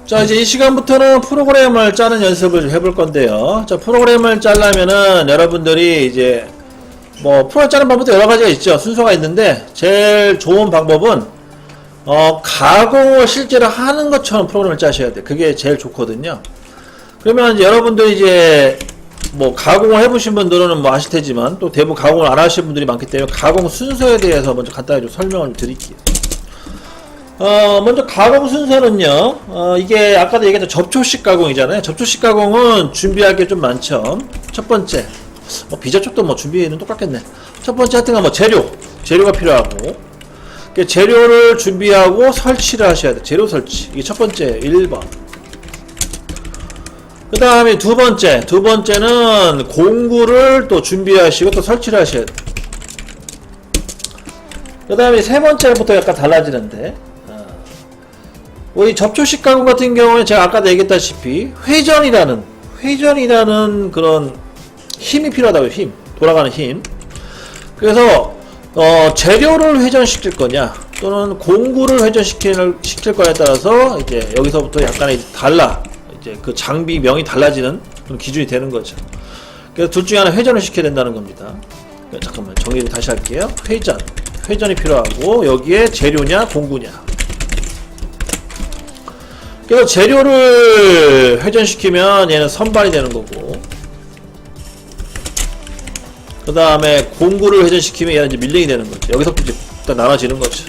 자, 이제 이 시간부터는 프로그램을 짜는 연습을 좀 해볼 건데요. 자, 프로그램을 짜려면은 여러분들이 이제 뭐 프로그램 짜는 방법도 여러 가지가 있죠. 순서가 있는데 제일 좋은 방법은 가공을 실제로 하는 것처럼 프로그램을 짜셔야 돼요. 그게 제일 좋거든요. 그러면 이제 여러분들이 이제 뭐 가공을 해보신 분들은 뭐 아실 테지만 또 대부분 가공을 안 하신 분들이 많기 때문에 가공 순서에 대해서 먼저 간단히 좀 설명을 드릴게요. 먼저 가공 순서는요, 이게 아까도 얘기했던 접촉식 가공이잖아요. 접촉식 가공은 준비할 게 좀 많죠. 첫 번째, 비접촉도 뭐 준비는 똑같겠네. 첫 번째 하여튼간 뭐 재료가 필요하고, 재료를 준비하고 설치를 하셔야 돼요. 재료 설치. 이게 첫 번째, 1번. 그 다음에 두 번째는 공구를 또 준비하시고 또 설치를 하셔야 돼요. 그 다음에 세 번째부터 약간 달라지는데, 우리 접촉식 가공 같은 경우에 제가 아까도 얘기했다시피 회전이라는 그런 힘이 필요하다고요. 힘, 돌아가는 힘. 그래서 재료를 회전시킬 거냐 또는 공구를 회전시킬 거냐에 따라서 이제 여기서부터 약간의 이제 그 장비명이 달라지는 그런 기준이 되는 거죠. 그래서 둘 중에 하나 회전을 시켜야 된다는 겁니다. 잠깐만 정리를 다시 할게요. 회전이 필요하고 여기에 재료냐 공구냐. 그래서 재료를 회전시키면 얘는 선반이 되는 거고, 그 다음에 공구를 회전시키면 얘는 이제 밀링이 되는 거죠. 여기서부터 이제 일단 나눠지는 거죠.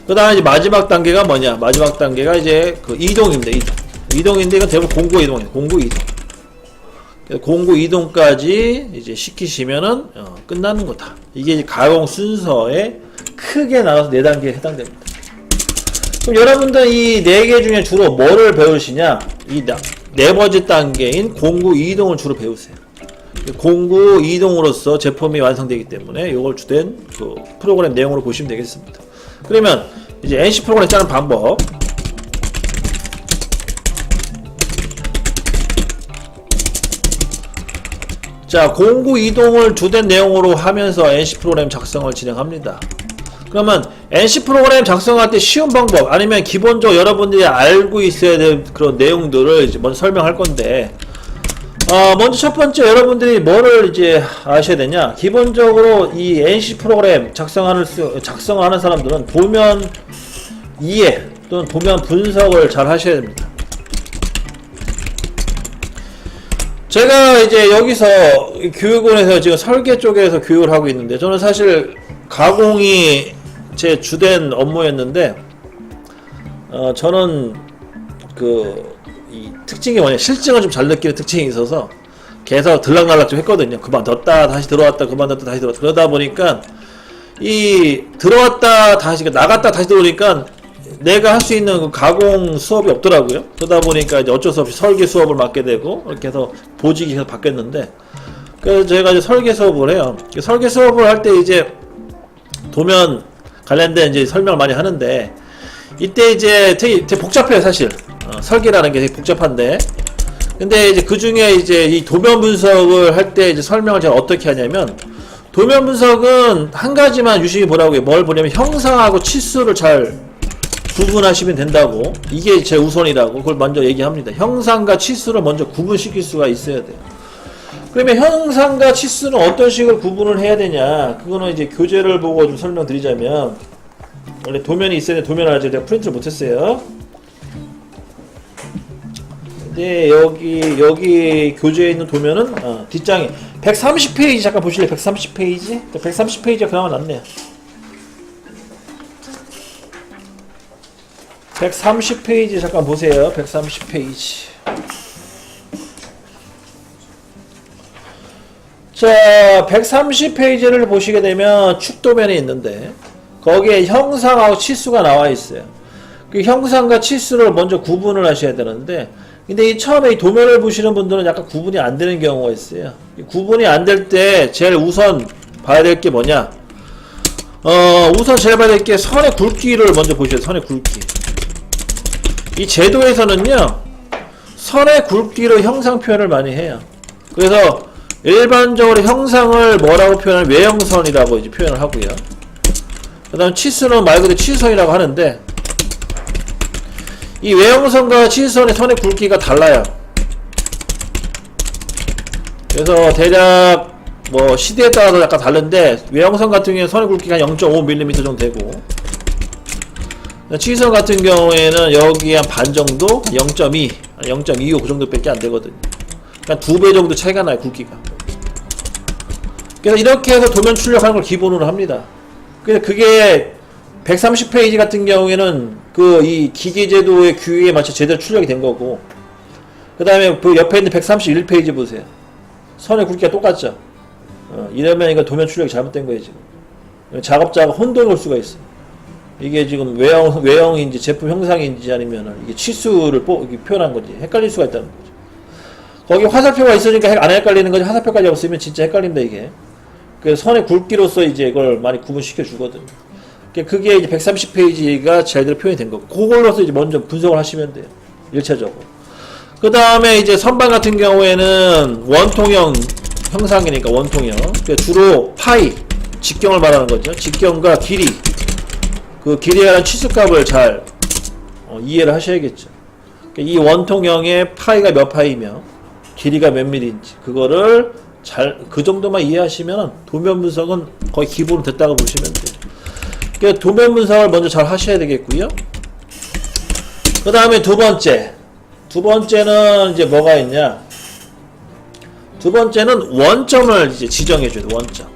그 다음에 이제 마지막 단계가 뭐냐? 마지막 단계가 이제 그 이동입니다. 이동인데 이건 대부분 공구 이동이에요. 공구 이동까지 이제 시키시면은 끝나는 거다. 이게 이제 가공 순서에 크게 나눠서 4단계에 해당됩니다. 그럼 여러분들 이 4개 중에 주로 뭐를 배우시냐? 이 4번째 단계인 공구 이동을 주로 배우세요. 공구 이동으로써 제품이 완성되기 때문에 이걸 주된 그 프로그램 내용으로 보시면 되겠습니다. 그러면 이제 NC 프로그램 짜는 방법. 자, 공구 이동을 주된 내용으로 하면서 NC 프로그램 작성을 진행합니다. 그러면 NC 프로그램 작성할 때 쉬운 방법 아니면 기본적으로 여러분들이 알고 있어야 될 그런 내용들을 이제 먼저 설명할 건데, 먼저 첫 번째 여러분들이 뭐를 이제 아셔야 되냐? 기본적으로 이 NC 프로그램 작성하는 사람들은 도면 이해 또는 도면 분석을 잘 하셔야 됩니다. 제가 이제 여기서 교육원에서 지금 설계 쪽에서 교육을 하고 있는데, 저는 사실 가공이 제 주된 업무였는데, 저는 이 특징이 뭐냐, 실증을 좀 잘 느끼는 특징이 있어서 계속 들락날락 좀 했거든요. 그만뒀다 다시 들어왔다 그만뒀다 다시 들어왔다. 그러다 보니까 이 들어왔다 다시 나갔다 다시 들어오니까 내가 할 수 있는 그 가공 수업이 없더라고요. 그러다 보니까 이제 어쩔 수 없이 설계 수업을 맡게 되고 이렇게 해서 보직이 계속 바뀌었는데, 그래서 제가 이제 설계 수업을 해요. 설계 수업을 할 때 이제 도면 관련된 이제 설명을 많이 하는데, 이때 이제 되게 복잡해요, 사실. 설계라는 게 되게 복잡한데, 근데 이제 그 중에 이제 이 도면 분석을 할 때 이제 설명을 제가 어떻게 하냐면, 도면 분석은 한 가지만 유심히 보라고요. 뭘 보냐면 형상하고 치수를 잘 구분하시면 된다고. 이게 제 우선이라고. 그걸 먼저 얘기합니다. 형상과 치수를 먼저 구분시킬 수가 있어야 돼요. 그러면 형상과 치수는 어떤 식으로 구분을 해야 되냐, 그거는 이제 교재를 보고 좀 설명드리자면, 원래 도면이 있어야 돼. 도면을 아직 내가 프린트를 못했어요. 근데 여기 교재에 있는 도면은 뒷장에 130페이지 잠깐 보실래요? 130페이지? 130페이지가 그나마 낫네요. 130페이지 잠깐 보세요. 130페이지. 자, 130페이지를 보시게 되면 축도면이 있는데, 거기에 형상하고 치수가 나와 있어요. 그 형상과 치수를 먼저 구분을 하셔야 되는데, 근데 이 처음에 이 도면을 보시는 분들은 약간 구분이 안 되는 경우가 있어요. 이 구분이 안 될 때 제일 우선 봐야 될 게 뭐냐? 우선 제일 봐야 될 게 선의 굵기를 먼저 보셔야 돼요. 선의 굵기. 이 제도에서는요, 선의 굵기로 형상 표현을 많이 해요. 그래서 일반적으로 형상을 뭐라고 표현하면 외형선이라고 이제 표현을 하고요. 그 다음 치수는 말 그대로 치수선이라고 하는데, 이 외형선과 치수선의 선의 굵기가 달라요. 그래서 대략 뭐 시대에 따라서 약간 다른데, 외형선 같은 경우에는 선의 굵기가 0.5mm 정도 되고, 치수선 같은 경우에는 여기 한 반 정도, 0.2, 0.25 그 정도밖에 안 되거든요. 그러니까 2배 정도 차이가 나요, 굵기가. 그래서 이렇게 해서 도면 출력하는 걸 기본으로 합니다. 그래서 그게 130페이지 같은 경우에는 그 이 기계제도의 규격에 맞춰 제대로 출력이 된 거고, 그 다음에 그 옆에 있는 131페이지 보세요. 선의 굵기가 똑같죠. 이러면 이거 도면 출력이 잘못된 거예요, 지금. 작업자가 혼돈이 올 수가 있어요. 이게 지금 외형인지 제품 형상인지 아니면 이게 치수를 표현한 건지 헷갈릴 수가 있다는 거죠. 거기 화살표가 있으니까 안 헷갈리는 거지, 화살표까지 없으면 진짜 헷갈린다, 이게. 그 선의 굵기로서 이제 이걸 많이 구분시켜 주거든요. 그게 이제 130페이지가 제대로 표현이 된 거고, 그걸로서 이제 먼저 분석을 하시면 돼요. 1차적으로. 그 다음에 이제 선반 같은 경우에는 원통형 형상이니까 원통형. 주로 파이, 직경을 말하는 거죠. 직경과 길이. 그 길이에 관한 치수값을 잘 이해를 하셔야겠죠. 이 원통형의 파이가 몇 파이며, 길이가 몇 밀리인지, 그거를 그 정도만 이해하시면 도면 분석은 거의 기본으로 됐다고 보시면 돼요. 그러니까 도면 분석을 먼저 잘 하셔야 되겠고요. 그 다음에 두 번째는 이제 뭐가 있냐? 두 번째는 원점을 이제 지정해줘요. 원점.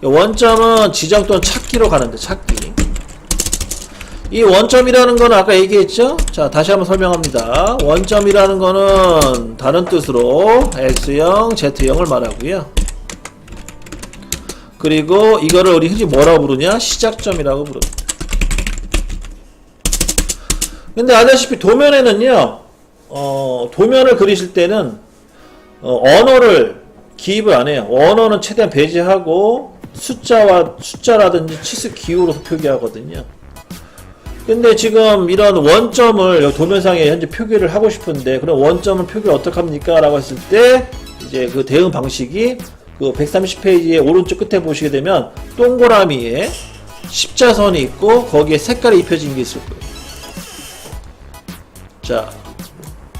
원점은 지정 또는 찾기로 가는데, 찾기. 이 원점이라는 거는 아까 얘기했죠? 자, 다시 한번 설명합니다. 원점이라는 거는 다른 뜻으로 X형, Z형을 말하고요. 그리고 이거를 우리 흔히 뭐라고 부르냐? 시작점이라고 부릅니다. 근데 아시다시피 도면에는요, 도면을 그리실 때는 언어를 기입을 안 해요. 언어는 최대한 배제하고 숫자라든지 치수 기호로 표기하거든요. 근데 지금 이런 원점을 도면상에 현재 표기를 하고 싶은데, 그럼 원점을 표기를 어떻게 합니까? 라고 했을 때, 이제 그 대응 방식이 그 130페이지의 오른쪽 끝에 보시게 되면 동그라미에 십자선이 있고 거기에 색깔이 입혀진 게 있을 거예요. 자,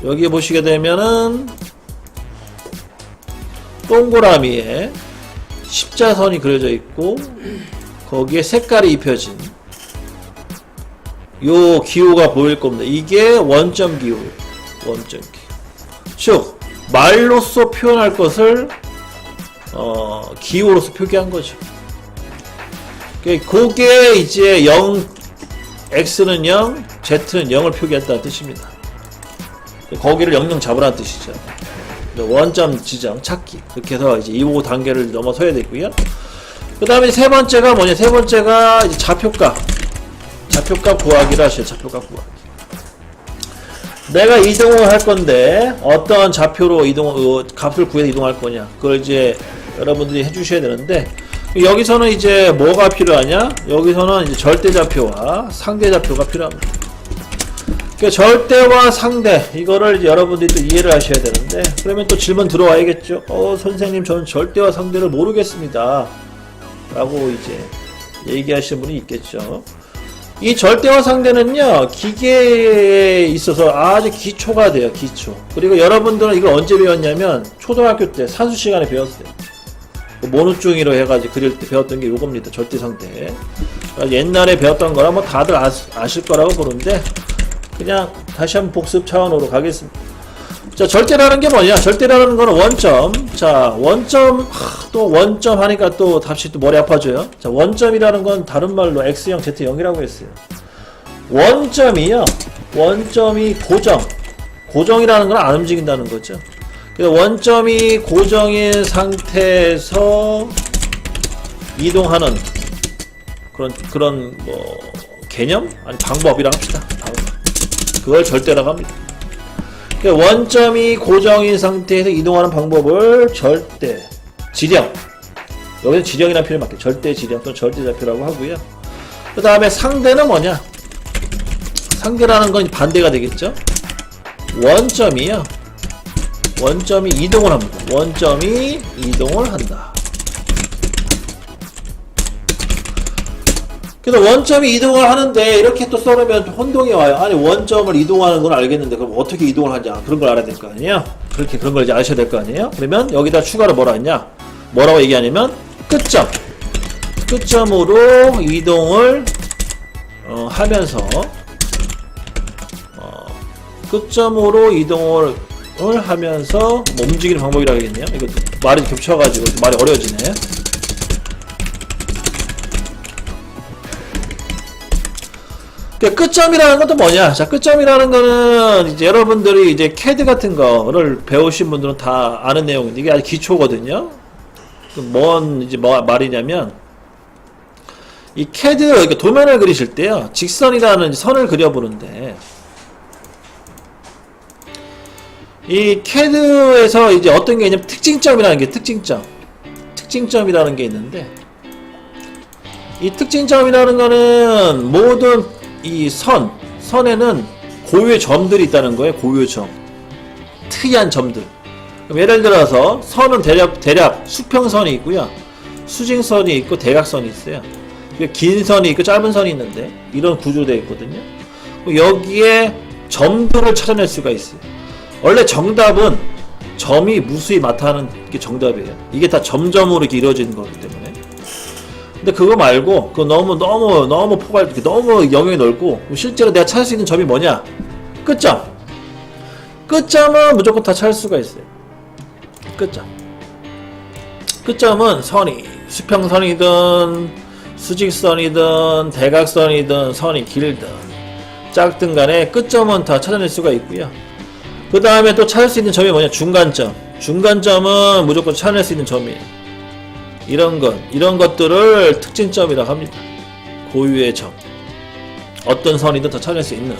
여기 보시게 되면은 동그라미에 십자선이 그려져 있고 거기에 색깔이 입혀진 요 기호가 보일 겁니다. 이게 원점 기호예요. 원점 기호. 즉 말로써 표현할 것을 기호로서 표기한 거죠. 그게 이제 0, x는 0, z는 0을 표기했다는 뜻입니다. 거기를 00 잡으라는 뜻이죠. 원점 지정, 찾기. 그렇게 해서 이제 2, 5 단계를 넘어서야 되고요. 그 다음에 세 번째가 뭐냐? 세 번째가 이제 좌표값. 좌표값 구하기를 하셔요. 좌표값 구하기. 내가 이동을 할 건데 어떤 좌표로 값을 구해서 이동할 거냐? 그걸 이제 여러분들이 해주셔야 되는데, 여기서는 이제 뭐가 필요하냐? 여기서는 이제 절대좌표와 상대좌표가 필요합니다. 그러니까 절대와 상대, 이거를 이제 여러분들이 또 이해를 하셔야 되는데, 그러면 또 질문 들어와야겠죠. 선생님, 저는 절대와 상대를 모르겠습니다. 라고 이제 얘기하시는 분이 있겠죠. 이 절대와 상대는요, 기계에 있어서 아주 기초가 돼요, 기초. 그리고 여러분들은 이걸 언제 배웠냐면, 초등학교 때 산수 시간에 배웠어요. 모노중이로 해가지고 그릴 때 배웠던 게 요겁니다. 절대 상대. 옛날에 배웠던 거라 뭐 다들 아실 거라고 보는데, 그냥 다시 한번 복습 차원으로 가겠습니다. 자, 절대라는 게 뭐냐? 절대라는 거는 원점. 자, 원점, 또 원점 하니까 또 다시 또 머리 아파져요. 자, 원점이라는 건 다른 말로 X형, Z형이라고 했어요. 원점이요. 원점이 고정. 고정이라는 건 안 움직인다는 거죠. 그래서 원점이 고정인 상태에서 이동하는 그런 뭐 개념? 아니 방법이라고 합시다. 방법. 그걸 절대라고 합니다. 원점이 고정인 상태에서 이동하는 방법을 절대 지령, 여기서 지령이라는 표현을 맞게 절대 지령 또는 절대좌표라고 하고요. 그 다음에 상대는 뭐냐? 상대라는 건 반대가 되겠죠. 원점이요. 원점이 이동을 합니다. 원점이 이동을 한다. 그래서 원점이 이동을 하는데 이렇게 또 써놓으면 혼동이 와요. 아니 원점을 이동하는 건 알겠는데 그럼 어떻게 이동을 하냐 그런 걸 알아야 될 거 아니에요. 그렇게 그런 걸 이제 아셔야 될 거 아니에요. 그러면 여기다 추가로 뭐라 했냐, 뭐라고 얘기하냐면 끝점으로 이동을 하면서 끝점으로 이동을 하면서 뭐 움직이는 방법이라고 하겠네요. 이거 말이 겹쳐가지고 말이 어려워지네. 끝점이라는 것도 뭐냐? 자, 끝점이라는 거는 이제 여러분들이 이제 CAD 같은 거를 배우신 분들은 다 아는 내용인데 이게 아주 기초거든요. 뭔 이제 뭐 말이냐면 이 CAD 그러니까 도면을 그리실 때요, 직선이라는 선을 그려보는데 이 CAD에서 이제 어떤 게 있냐면 특징점이라는 게 특징점이라는 게 있는데 이 특징점이라는 거는 모든 이 선에는 고유의 점들이 있다는 거예요. 고유의 점, 특이한 점들. 그럼 예를 들어서 선은 대략 수평선이 있고요, 수직선이 있고 대각선이 있어요. 긴 선이 있고 짧은 선이 있는데 이런 구조되어 있거든요. 여기에 점들을 찾아낼 수가 있어요. 원래 정답은 점이 무수히 나타나는 게 정답이에요. 이게 다 점점으로 이렇게 이루어지는 거기 때문에. 근데 그거 말고 그거 너무 포괄, 너무 영역이 넓고 실제로 내가 찾을 수 있는 점이 뭐냐? 끝점은 무조건 다 찾을 수가 있어요. 끝점은 선이 수평선이든 수직선이든 대각선이든 선이 길든 짧든 간에 끝점은 다 찾아낼 수가 있고요. 그 다음에 또 찾을 수 있는 점이 뭐냐? 중간점은 무조건 찾아낼 수 있는 점이에요. 이런 것들을 특징점이라고 합니다. 고유의 점. 어떤 선이든 다 찾아낼 수 있는.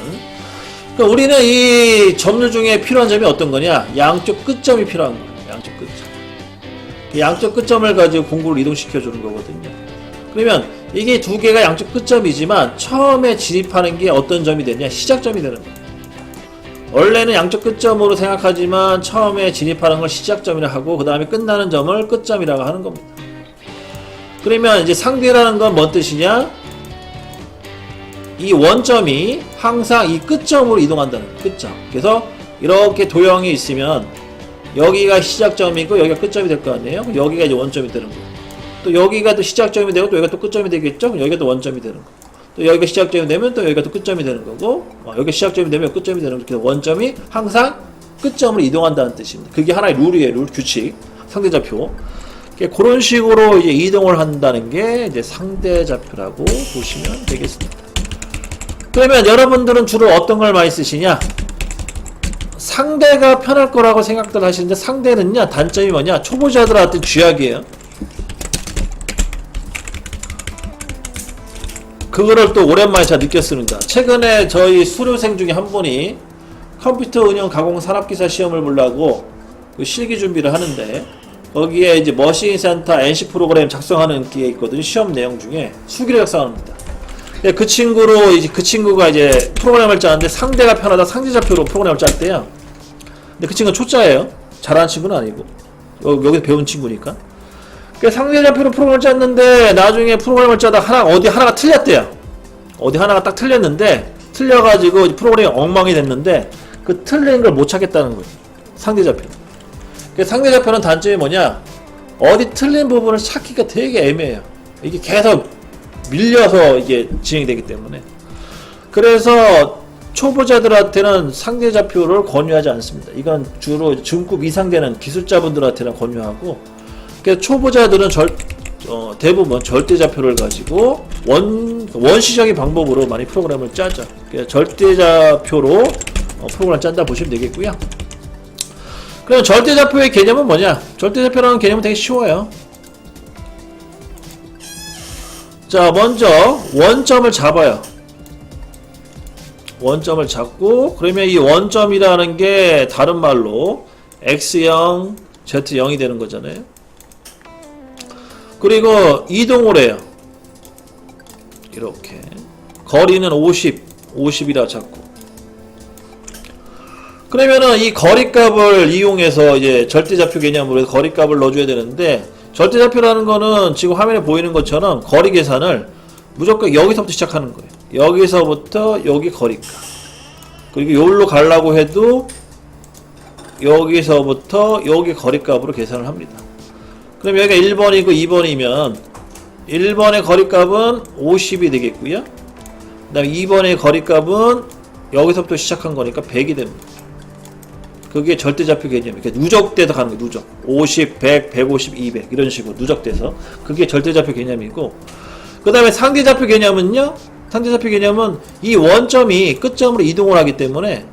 그러니까 우리는 이 점들 중에 필요한 점이 어떤 거냐? 양쪽 끝점이 필요한 거예요. 양쪽 끝점. 양쪽 끝점을 가지고 공구를 이동시켜 주는 거거든요. 그러면 이게 두 개가 양쪽 끝점이지만 처음에 진입하는 게 어떤 점이 되냐? 시작점이 되는 거예요. 원래는 양쪽 끝점으로 생각하지만 처음에 진입하는 걸 시작점이라 하고 그 다음에 끝나는 점을 끝점이라고 하는 겁니다. 그러면 이제 상대라는 건 뭔 뜻이냐? 이 원점이 항상 이 끝점으로 이동한다는 거예요. 끝점. 그래서 이렇게 도형이 있으면 여기가 시작점이고 여기가 끝점이 될 거 아니에요? 여기가 이제 원점이 되는 거예요. 또 여기가 또 시작점이 되고 또 여기가 또 끝점이 되겠죠? 여기가 또 원점이 되는 거예요. 또 여기가 시작점이 되면 또 여기가 또 끝점이 되는 거고, 여기가 시작점이 되면 끝점이 되는 거고, 원점이 항상 끝점으로 이동한다는 뜻입니다. 그게 하나의 룰이에요. 룰, 규칙, 상대좌표. 그런 식으로 이제 이동을 한다는 게 이제 상대좌표라고 보시면 되겠습니다. 그러면 여러분들은 주로 어떤 걸 많이 쓰시냐? 상대가 편할 거라고 생각들 하시는데 상대는요, 단점이 뭐냐? 초보자들한테 쥐약이에요. 그거를 또 오랜만에 잘 느꼈습니다. 최근에 저희 수료생 중에 한 분이 컴퓨터 운영 가공 산업기사 시험을 보려고 실기 준비를 하는데 거기에 이제 머신센터 NC 프로그램 작성하는 게 있거든요. 시험 내용 중에 수기를 작성합니다. 그 친구가 이제 프로그램을 짜는데 상대가 편하다 상대좌표로 프로그램을 짰대요. 근데 그 친구는 초짜예요. 잘하는 친구는 아니고 여기서 배운 친구니까. 상대좌표로 프로그램을 짰는데 나중에 프로그램을 짜다 어디 하나가 틀렸대요. 어디 하나가 딱 틀렸는데 틀려가지고 프로그램이 엉망이 됐는데 그 틀린 걸 못 찾겠다는 거예요. 상대좌표. 상대좌표는 단점이 뭐냐? 어디 틀린 부분을 찾기가 되게 애매해요. 이게 계속 밀려서 이게 진행이 되기 때문에. 그래서 초보자들한테는 상대좌표를 권유하지 않습니다. 이건 주로 중급 이상 되는 기술자분들한테는 권유하고, 그래서 초보자들은 대부분 절대좌표를 가지고 원시적인 방법으로 많이 프로그램을 짜죠. 그래서 절대좌표로 프로그램을 짠다 보시면 되겠고요. 그럼 절대좌표의 개념은 뭐냐? 절대좌표라는 개념은 되게 쉬워요. 자, 먼저 원점을 잡아요. 원점을 잡고, 그러면 이 원점이라는 게 다른 말로 x0, z0이 되는 거잖아요. 그리고 이동을 해요. 이렇게 거리는 50이라 잡고, 그러면은 이 거리값을 이용해서 이제 절대좌표 개념으로 해서 거리값을 넣어줘야 되는데, 절대좌표라는 거는 지금 화면에 보이는 것처럼 거리 계산을 무조건 여기서부터 시작하는 거예요. 여기서부터 여기 거리가. 그리고 여기로 가려고 해도 여기서부터 여기 거리값으로 계산을 합니다. 그럼 여기가 1번이고 2번이면 1번의 거리값은 50이 되겠고요. 그 다음에 2번의 거리값은 여기서부터 시작한 거니까 100이 됩니다. 그게 절대좌표 개념이에요. 그러니까 누적돼서 가는 거예요. 누적. 50, 100, 150, 200 이런 식으로 누적돼서 그게 절대좌표 개념이고, 그 다음에 상대좌표 개념은요. 상대좌표 개념은 이 원점이 끝점으로 이동을 하기 때문에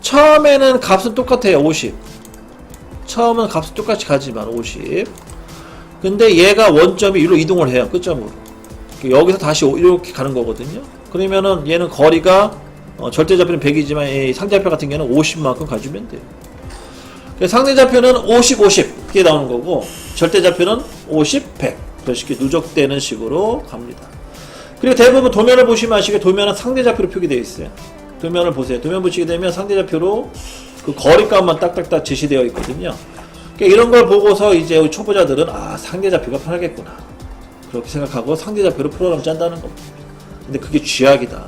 처음에는 값은 똑같아요. 50. 처음은 값은 똑같이 가지만 50. 근데 얘가 원점이 이리로 이동을 해요. 끝점으로. 여기서 다시 이렇게 가는 거거든요. 그러면은 얘는 거리가 절대좌표는 100이지만 상대좌표 같은 경우는 50만큼 가주면 돼요. 상대좌표는 50, 50 이렇게 나오는 거고, 절대좌표는 50, 100 그런 식의 누적되는 식으로 갑니다. 그리고 대부분 도면을 보시면 아시게 도면은 상대좌표로 표기되어 있어요. 도면을 보세요. 도면 보시게 되면 상대좌표로 그 거리값만 딱딱딱 제시되어 있거든요. 그러니까 이런 걸 보고서 이제 초보자들은 상대좌표가 편하겠구나 그렇게 생각하고 상대좌표로 프로그램 짠다는 겁니다. 근데 그게 쥐약이다.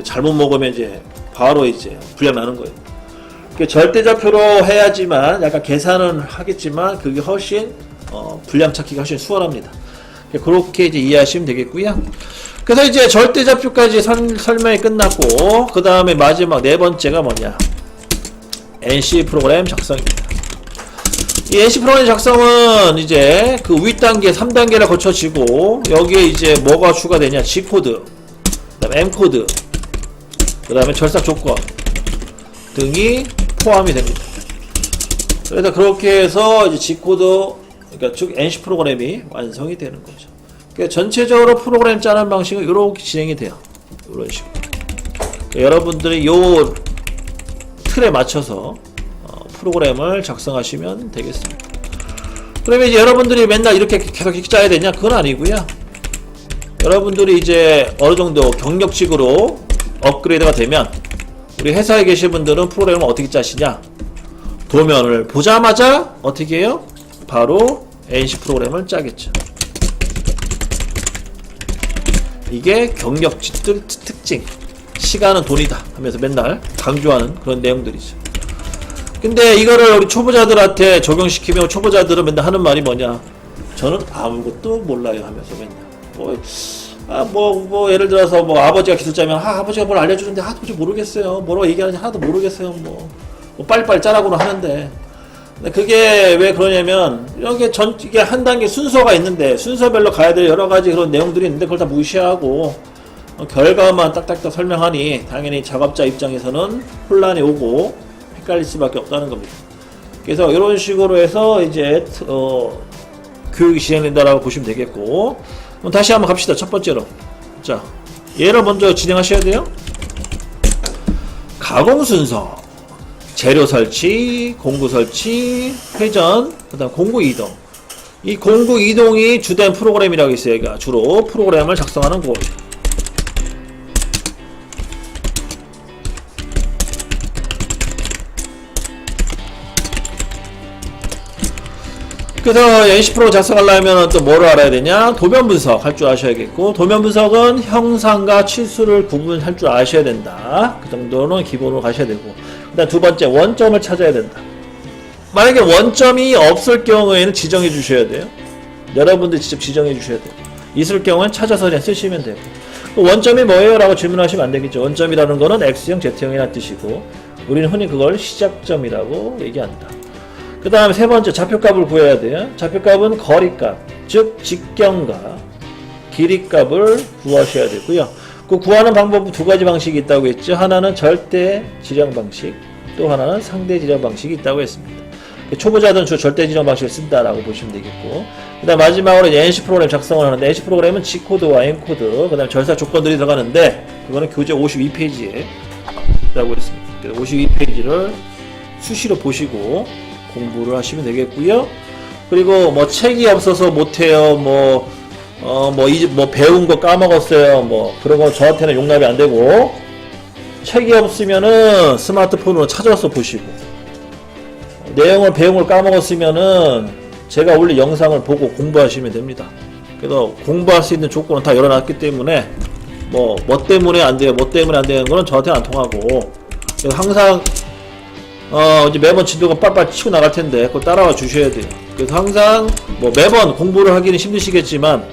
잘못 먹으면 이제 바로 이제 불량 나는 거예요. 그러니까 절대좌표로 해야지만 약간 계산은 하겠지만 그게 훨씬 불량 찾기가 훨씬 수월합니다. 그렇게 이제 이해하시면 되겠고요. 그래서 이제 절대좌표까지 설명이 끝났고, 그 다음에 마지막 네 번째가 뭐냐? NC 프로그램 작성입니다. 이 NC 프로그램 작성은 이제 그 윗단계 3단계를 거쳐지고, 여기에 이제 뭐가 추가되냐? G코드, 그 다음에 M코드, 그 다음에 절삭 조건 등이 포함이 됩니다. 그래서 그렇게 해서 이제 G코드, 그러니까 즉 NC 프로그램이 완성이 되는 거죠. 그러니까 전체적으로 프로그램 짜는 방식은 이렇게 진행이 돼요. 이런 식으로. 그러니까 여러분들이 요 틀에 맞춰서 프로그램을 작성하시면 되겠습니다. 그러면 이제 여러분들이 맨날 이렇게 계속 짜야 되냐? 그건 아니고요. 여러분들이 이제 어느 정도 경력직으로 업그레이드가 되면, 우리 회사에 계신 분들은 프로그램을 어떻게 짜시냐? 도면을 보자마자 어떻게 해요? 바로 NC 프로그램을 짜겠죠. 이게 경력직들 특징. 시간은 돈이다 하면서 맨날 강조하는 그런 내용들이죠. 근데 이거를 우리 초보자들한테 적용시키면 초보자들은 맨날 하는 말이 뭐냐? 저는 아무것도 몰라요 하면서 맨날 뭐 예를 들어서 뭐 아버지가 기술자면 아버지가 뭘 알려주는데 도저히 모르겠어요. 뭐라고 얘기하는지 하나도 모르겠어요. 뭐 빨리빨리 짜라고는 하는데, 근데 그게 왜 그러냐면 이게 한 단계 순서가 있는데 순서별로 가야 될 여러 가지 그런 내용들이 있는데 그걸 다 무시하고 결과만 딱딱딱 설명하니 당연히 작업자 입장에서는 혼란이 오고 헷갈릴 수밖에 없다는 겁니다. 그래서 이런 식으로 해서 이제 교육이 진행된다라고 보시면 되겠고, 그럼 다시 한번 갑시다. 첫 번째로, 자 얘를 먼저 진행하셔야 돼요. 가공 순서, 재료 설치, 공구 설치, 회전, 그 다음 공구 이동. 이 공구 이동이 주된 프로그램이라고 있어요. 여기가 주로 프로그램을 작성하는 곳. 그래서 NC 프로 작성하려면 또 뭐를 알아야 되냐? 도면 분석 할 줄 아셔야겠고, 도면 분석은 형상과 치수를 구분할 줄 아셔야 된다. 그 정도는 기본으로 가셔야 되고, 그 다음 두 번째, 원점을 찾아야 된다. 만약에 원점이 없을 경우에는 지정해 주셔야 돼요. 여러분들 직접 지정해 주셔야 돼요. 있을 경우엔 찾아서 그냥 쓰시면 되고, 원점이 뭐예요? 라고 질문하시면 안 되겠죠. 원점이라는 거는 X형, Z형이라는 뜻이고, 우리는 흔히 그걸 시작점이라고 얘기한다. 그 다음에 세 번째, 좌표값을 구해야 돼요. 좌표값은 거리값, 즉 직경과 길이값을 구하셔야 되고요. 그 구하는 방법은 두 가지 방식이 있다고 했죠. 하나는 절대 지정 방식, 또 하나는 상대 지정 방식이 있다고 했습니다. 초보자들은 주로 절대 지정 방식을 쓴다라고 보시면 되겠고, 그 다음 마지막으로 이제 NC 프로그램 작성을 하는데, NC 프로그램은 G코드와 M코드, 그 다음 절삭 조건들이 들어가는데, 그거는 교재 52페이지에 있다고 했습니다. 52페이지를 수시로 보시고 공부를 하시면 되겠고요. 그리고 뭐 책이 없어서 못해요. 배운 거 까먹었어요. 그런 거 저한테는 용납이 안 되고, 책이 없으면은 스마트폰으로 찾아서 보시고, 내용을 배운 걸 까먹었으면은 제가 올린 영상을 보고 공부하시면 됩니다. 그래서 공부할 수 있는 조건은 다 열어놨기 때문에 뭐 때문에 안 돼요, 뭐 때문에 안 되는 거는 저한테는 안 통하고. 그래서 항상 이제 매번 진도가 빨빨 치고 나갈 텐데 그거 따라와 주셔야 돼요. 그래서 항상 뭐 매번 공부를 하기는 힘드시겠지만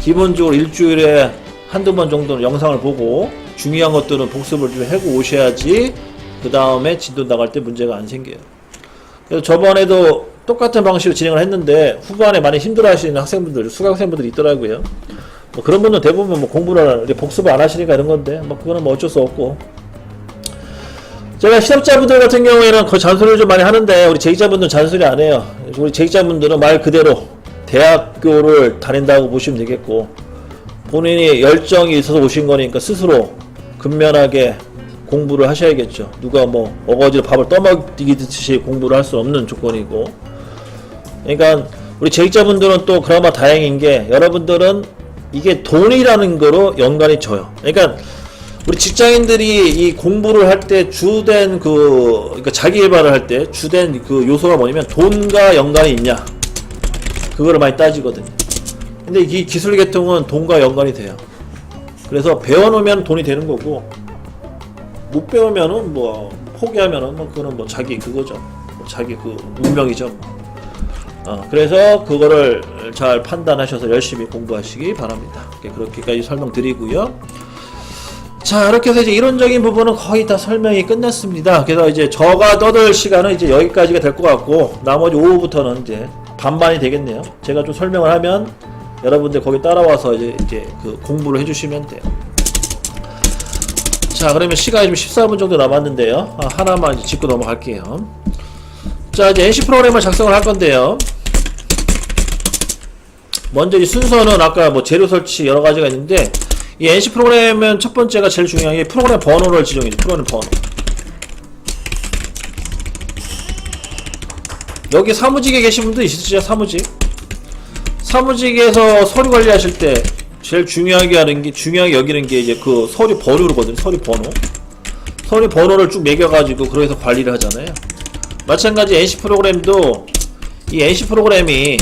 기본적으로 일주일에 한두 번 정도는 영상을 보고 중요한 것들은 복습을 좀 하고 오셔야지 그 다음에 진도 나갈 때 문제가 안 생겨요. 그래서 저번에도 똑같은 방식으로 진행을 했는데 후반에 많이 힘들어 하시는 학생분들, 수강생분들이 있더라고요. 뭐 그런 분들은 대부분 뭐 공부를 복습을 안 하시니까 이런 건데 뭐 그거는 뭐 어쩔 수 없고. 제가 시험자분들 같은 경우에는 거의 잔소리를 좀 많이 하는데 우리 재직자분들은 잔소리 안 해요. 우리 재직자분들은 말 그대로 대학교를 다닌다고 보시면 되겠고, 본인이 열정이 있어서 오신 거니까 스스로 근면하게 공부를 하셔야겠죠. 누가 뭐 어거지로 밥을 떠먹이듯이 공부를 할 수 없는 조건이고. 그러니까 우리 재직자분들은 또 그나마 다행인 게 여러분들은 이게 돈이라는 거로 연관이 져요. 그러니까 우리 직장인들이 이 공부를 할 때 주된 그러니까 자기 개발을 할 때 주된 그 요소가 뭐냐면 돈과 연관이 있냐, 그거를 많이 따지거든요. 근데 이 기술 계통은 돈과 연관이 돼요. 그래서 배워놓으면 돈이 되는 거고, 못 배우면은 뭐 포기하면은 뭐 그거는 뭐 자기 그거죠. 뭐 자기 그 운명이죠. 그래서 그거를 잘 판단하셔서 열심히 공부하시기 바랍니다. 그렇게까지 설명드리고요. 자, 이렇게 해서 이제 이론적인 부분은 거의 다 설명이 끝났습니다. 그래서 이제 저가 떠들 시간은 이제 여기까지가 될 것 같고, 나머지 오후부터는 이제 반반이 되겠네요. 제가 좀 설명을 하면 여러분들 거기 따라와서 이제 그 공부를 해주시면 돼요. 자, 그러면 시간이 좀 14분 정도 남았는데요. 하나만 이제 짚고 넘어갈게요. 자, 이제 NC 프로그램을 작성을 할 건데요. 먼저 이 순서는 아까 뭐 재료 설치 여러 가지가 있는데, 이 NC 프로그램은 첫 번째가 제일 중요한 게 프로그램 번호를 지정해줘. 프로그램 번호. 여기 사무직에 계신 분도 있으시죠? 사무직에서 서류 관리하실 때 제일 중요하게 여기는 게 이제 그 서류 번호거든요. 서류 번호를 쭉 매겨가지고 그래서 관리를 하잖아요. 마찬가지 NC 프로그램도 이 NC 프로그램이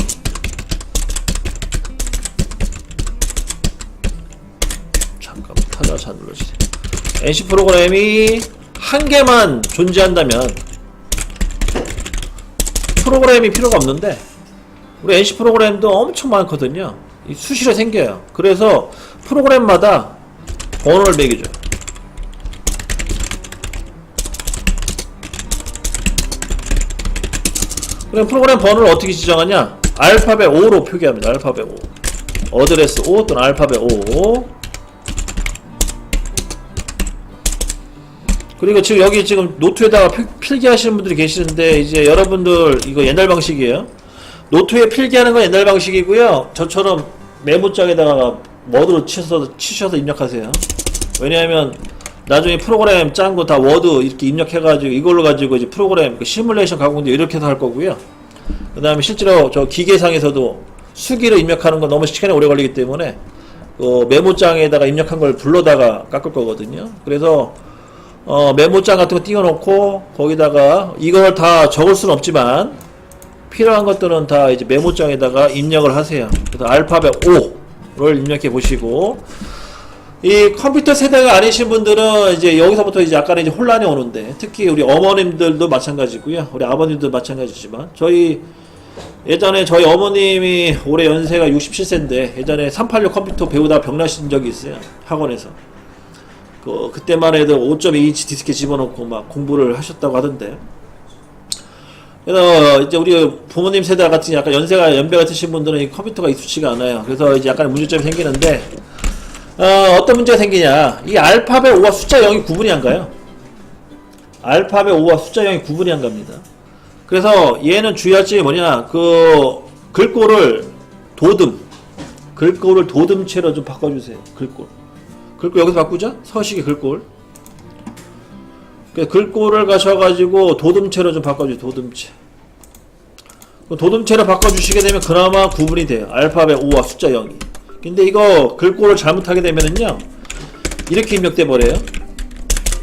잘 눌러주세요. NC 프로그램이 한 개만 존재한다면 프로그램이 필요가 없는데, 우리 NC 프로그램도 엄청 많거든요. 수시로 생겨요. 그래서 프로그램마다 번호를 매겨줘요. 그럼 프로그램 번호를 어떻게 지정하냐? 알파벳 5로 표기합니다. 알파벳 5. 어드레스 5 또는 알파벳 5. 그리고 지금 여기 지금 노트에다가 필기하시는 분들이 계시는데, 이제 여러분들 이거 옛날 방식이에요. 노트에 필기하는 건 옛날 방식이고요. 저처럼 메모장에다가 워드로 치셔서 입력하세요. 왜냐하면 나중에 프로그램 짠 거 다 워드 이렇게 입력해가지고 이걸로 가지고 이제 프로그램 그 시뮬레이션 가공도 이렇게 해서 할 거고요. 그 다음에 실제로 저 기계상에서도 수기로 입력하는 건 너무 시간이 오래 걸리기 때문에 그 메모장에다가 입력한 걸 불러다가 깎을 거거든요. 그래서 메모장 같은 거 띄워놓고 거기다가 이걸 다 적을 수는 없지만 필요한 것들은 다 이제 메모장에다가 입력을 하세요. 그래서 알파벳 5를 입력해 보시고, 이 컴퓨터 세대가 아니신 분들은 이제 여기서부터 이제 약간 이제 혼란이 오는데, 특히 우리 어머님들도 마찬가지고요. 우리 아버님도 마찬가지지만, 예전에 저희 어머님이 올해 연세가 67세인데 예전에 386 컴퓨터 배우다가 병나신 적이 있어요. 학원에서. 그때만 해도 5.2인치 디스크에 집어넣고 막 공부를 하셨다고 하던데. 그래서 이제 우리 부모님 세대 같은 약간 연배가 드신 분들은 이 컴퓨터가 익숙치가 않아요. 그래서 이제 약간 문제점이 생기는데, 어떤 문제가 생기냐. 이 알파벳 5와 숫자 0이 구분이 안 가요. 알파벳 5와 숫자 0이 구분이 안 갑니다. 그래서 얘는 주의할 점이 뭐냐. 글꼴을 도듬체로 좀 바꿔주세요. 글꼴 여기서 바꾸자? 서식의 글꼴. 글꼴을 가셔가지고 도듬체로 좀 바꿔주세요. 도듬체로 바꿔주시게 되면 그나마 구분이 돼요. 알파벳 5와 숫자 0이. 근데 이거 글꼴을 잘못하게 되면은요, 이렇게 입력돼 버려요.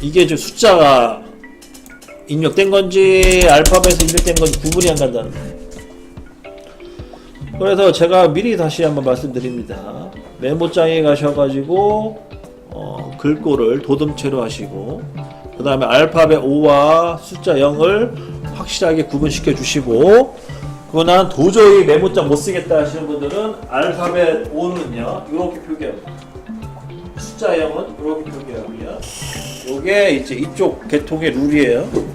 이게 좀 숫자가 입력된 건지 알파벳에서 입력된 건지 구분이 안 간다는 거예요. 그래서 제가 미리 다시 한번 말씀드립니다. 메모장에 가셔가지고 글꼴을 도듬체로 하시고, 그 다음에 알파벳 O와 숫자 0을 확실하게 구분시켜 주시고, 그거 난 도저히 메모장 못 쓰겠다 하시는 분들은 알파벳 O는요 이렇게 표기합니다. 숫자 0은 이렇게 표기하고요. 요게 이제 이쪽 계통의 룰이에요.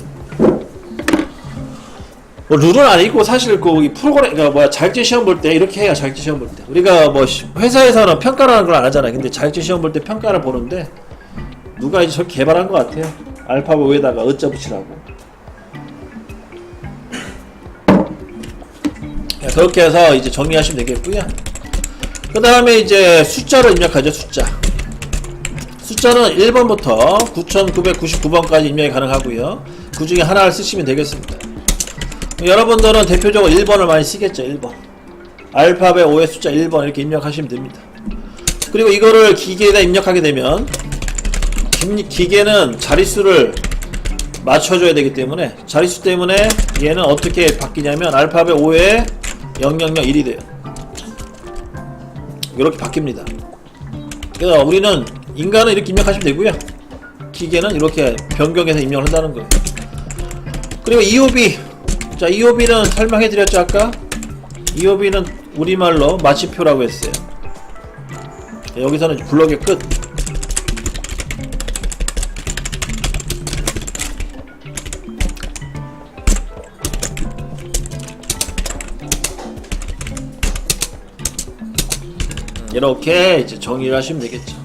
뭐 룰은 아니고 사실 그 프로그램, 그러니까 자격증 시험 볼 때 이렇게 해야 자격증 시험 볼 때. 우리가 뭐 회사에서는 평가라는 걸 안 하잖아요. 근데 자격증 시험 볼 때 평가를 보는데 누가 이제 저렇게 개발한 것 같아요. 알파벳 O에다가 어자 붙이라고. 그렇게 해서 이제 정리하시면 되겠고요. 그 다음에 이제 숫자를 입력하죠. 숫자는 1번부터 9999번까지 입력이 가능하고요. 그 중에 하나를 쓰시면 되겠습니다. 여러분들은 대표적으로 1번을 많이 쓰겠죠. 1번 알파벳 O의 숫자 1번 이렇게 입력하시면 됩니다. 그리고 이거를 기계에다 입력하게 되면 기계는 자릿수를 맞춰줘야 되기 때문에, 자릿수 때문에 얘는 어떻게 바뀌냐면 알파벳 O에 0001이 돼요. 이렇게 바뀝니다. 그래서 우리는, 인간은 이렇게 입력하시면 되고요, 기계는 이렇게 변경해서 입력을 한다는 거예요. 그리고 EOB, 자, EOB는 설명해 드렸죠. 아까 EOB는 우리말로 마침표라고 했어요. 여기서는 블럭의 끝. 이렇게 이제 정의를 하시면 되겠죠.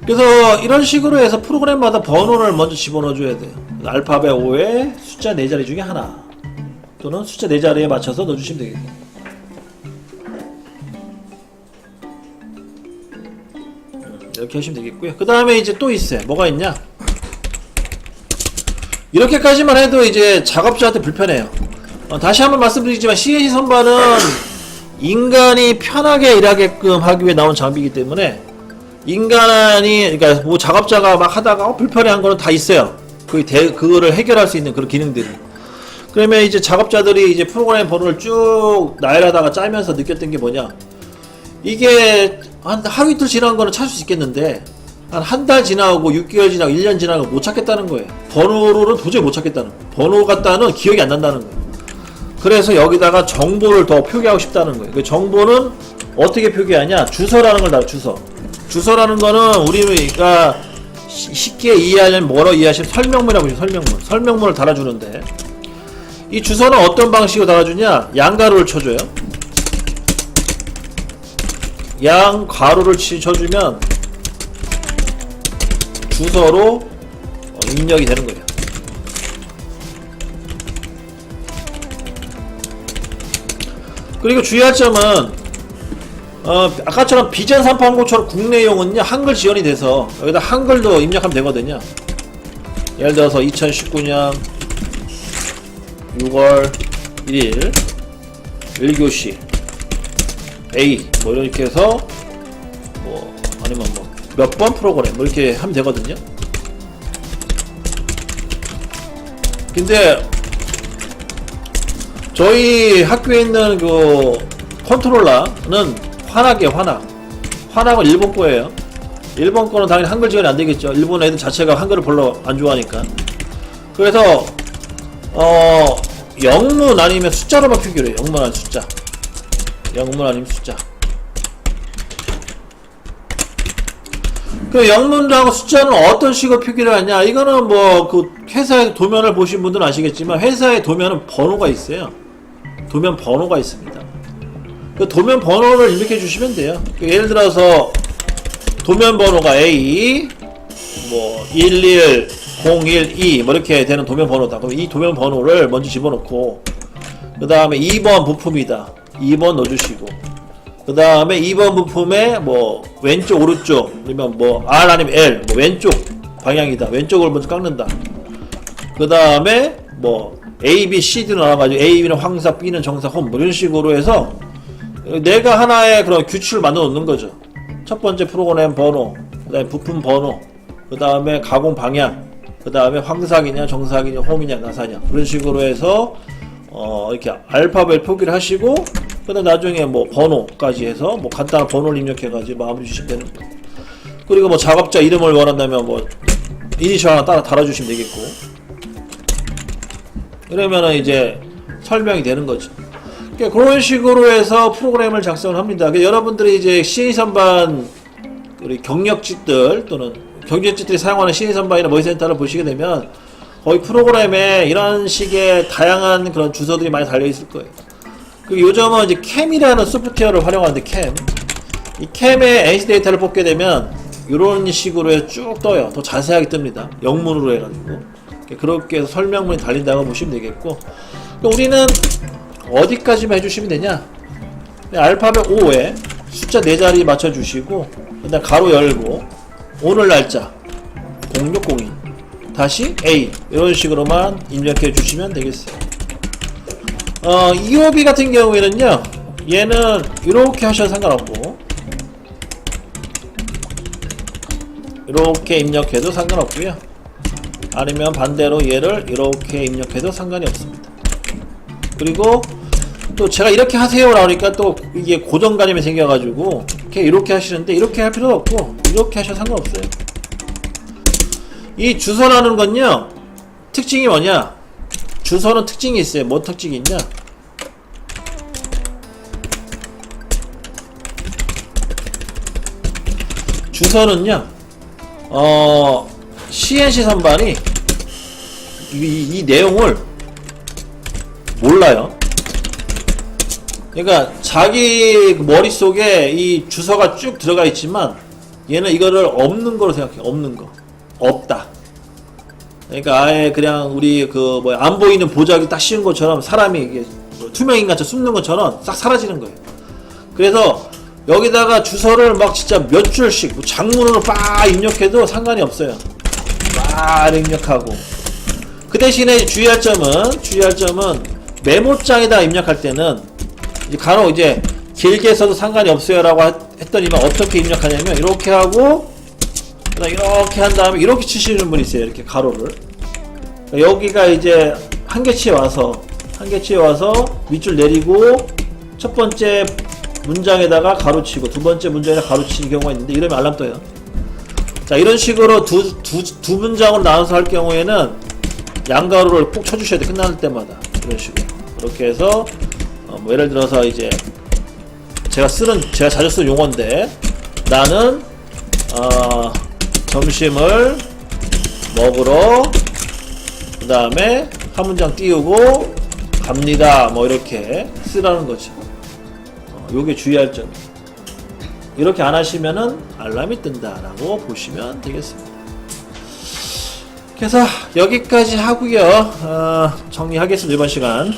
그래서 이런 식으로 해서 프로그램마다 번호를 먼저 집어넣어 줘야 돼요. 알파벳 O에 숫자 4자리 중에 하나, 또는 숫자 4자리에 맞춰서 넣어주시면 되겠고, 이렇게 하시면 되겠고요. 그 다음에 이제 또 있어요. 뭐가 있냐, 이렇게까지만 해도 이제 작업자한테 불편해요. 다시 한번 말씀드리지만 CNC 선반은 인간이 편하게 일하게끔 하기 위해 나온 장비이기 때문에, 인간이, 그러니까 뭐 작업자가 막 하다가 불편해한 거는 다 있어요. 그거를 해결할 수 있는 그런 기능들이. 그러면 이제 작업자들이 이제 프로그램 번호를 쭉 나열하다가 짜면서 느꼈던 게 뭐냐, 이게 한 하루 이틀 지난 거는 찾을 수 있겠는데 한 달 지나고 6개월 지나고 1년 지나고 못 찾겠다는 거예요. 번호로는 도저히 못 찾겠다는 거예요. 번호 갖다는 기억이 안 난다는 거예요. 그래서 여기다가 정보를 더 표기하고 싶다는 거예요. 그 정보는 어떻게 표기하냐, 주소라는 걸 달아. 주소라는 거는 우리가 쉽게 이해하려면 뭐로 이해하시면 설명문이라고 하죠. 설명문을 달아주는데, 이 주소는 어떤 방식으로 달아주냐, 양가로를 쳐줘요. 양가로를 쳐주면 주소로 입력이 되는 거예요. 그리고 주의할 점은, 아까처럼 비전 385처럼 국내용은요 한글 지원이 돼서 여기다 한글도 입력하면 되거든요. 예를 들어서 2019년 6월 1일 1교시 A 뭐 이렇게 해서 뭐 아니면 뭐 몇 번 프로그램 뭐 이렇게 하면 되거든요. 근데 저희 학교에 있는 그 컨트롤러는 환학은 일본 거예요. 일본 거는 당연히 한글 지원이 안 되겠죠. 일본 애들 자체가 한글을 별로 안 좋아하니까. 그래서 영문 아니면 숫자로만 표기를 해요. 영문 아니면 숫자. 영문 아니면 숫자. 그 영문하고 숫자는 어떤 식으로 표기를 하냐? 이거는 뭐 그 회사의 도면을 보신 분들은 아시겠지만, 회사의 도면은 번호가 있어요. 도면 번호가 있습니다. 그 도면 번호를 입력해 주시면 돼요. 예를 들어서 도면 번호가 A 뭐 11012 뭐 이렇게 되는 도면 번호다. 그럼 이 도면 번호를 먼저 집어넣고, 그 다음에 2번 부품이다. 2번 넣어주시고, 그 다음에 2번 부품에 뭐 왼쪽 오른쪽 아니면 뭐 R 아니면 L 뭐 왼쪽 방향이다. 왼쪽을 먼저 깎는다. 그 다음에 뭐 A, B, C도 나와가지고 A는 황사, B는 정사, 홈 뭐 이런 식으로 해서 내가 하나의 그런 규칙을 만들어 놓는 거죠. 첫 번째 프로그램 번호, 그 다음에 부품 번호, 그 다음에 가공 방향, 그 다음에 황사기냐 정사기냐 홈이냐 나사냐, 그런 식으로 해서 이렇게 알파벳 표기를 하시고 그다음 나중에 뭐 번호까지 해서 뭐 간단한 번호를 입력해가지고 마무리 주시면 되는 거고. 그리고 뭐 작업자 이름을 원한다면 뭐 이니셜 하나 따라 달아주시면 되겠고. 이러면은 이제 설명이 되는 거죠. 그러니까 그런 식으로 해서 프로그램을 작성을 합니다. 그러니까 여러분들이 이제 CA 선반 우리 경력직들 또는 경력직들이 사용하는 CA 선반이나 모의센터를 보시게 되면 거의 프로그램에 이런 식의 다양한 그런 주소들이 많이 달려 있을 거예요. 그리고 요즘은 이제 캠이라는 소프트웨어를 활용하는데 이 캠에 NC 데이터를 뽑게 되면 이런 식으로 해서 쭉 떠요. 더 자세하게 뜹니다. 영문으로 해가지고 그렇게 해서 설명문이 달린다고 보시면 되겠고, 우리는 어디까지만 해주시면 되냐? 알파벳 5에 숫자 4자리 맞춰주시고 그다음 가로 열고 오늘 날짜 0602 다시 A 이런 식으로만 입력해 주시면 되겠어요. EOB 같은 경우에는요, 얘는 이렇게 하셔도 상관없고 이렇게 입력해도 상관없고요, 아니면 반대로 얘를 이렇게 입력해도 상관이 없습니다. 그리고 또 제가 이렇게 하세요 라니까 또 이게 고정관념이 생겨가지고 이렇게 하시는데, 이렇게 할 필요도 없고 이렇게 하셔도 상관없어요. 이 주소라는 건요, 특징이 뭐냐? 주소는 특징이 있어요. 뭐 특징이 있냐? 주소는요, CNC 선반이 이 내용을 몰라요. 그러니까 자기 머릿속에 이 주소가 쭉 들어가 있지만 얘는 이거를 없는 거로 생각해. 없는 거. 없다. 그러니까 아예 그냥 우리 안 보이는 보자기 딱 씌운 것처럼 사람이 이게 투명인간처럼 숨는 것처럼 싹 사라지는 거예요. 그래서 여기다가 주소를 막 진짜 몇 줄씩 장문으로 빡 입력해도 상관이 없어요. 막 입력하고. 그 대신에 주의할 점은 메모장에다 입력할 때는 간혹 이제 길게 써도 상관이 없어요 라고 했더니만 어떻게 입력하냐면 이렇게 하고 이렇게 한 다음에 이렇게 치시는 분이 있어요. 이렇게 가로를. 여기가 이제 한계치에 와서 밑줄 내리고 첫 번째 문장에다가 가로치고 두 번째 문장에다 가로치는 경우가 있는데, 이러면 알람 떠요. 자, 이런 식으로 두 문장으로 나눠서 할 경우에는 양가로를 꼭 쳐주셔야 돼. 끝날 때마다. 이런 식으로. 그렇게 해서 뭐 예를 들어서 이제 제가 자주 쓰는 용어인데, 나는 점심을 먹으러 그 다음에 한 문장 띄우고 갑니다. 뭐 이렇게 쓰라는 거죠. 요게 주의할 점이에요. 이렇게 안 하시면은 알람이 뜬다라고 보시면 되겠습니다. 그래서 여기까지 하고요. 정리하겠습니다. 이번 시간.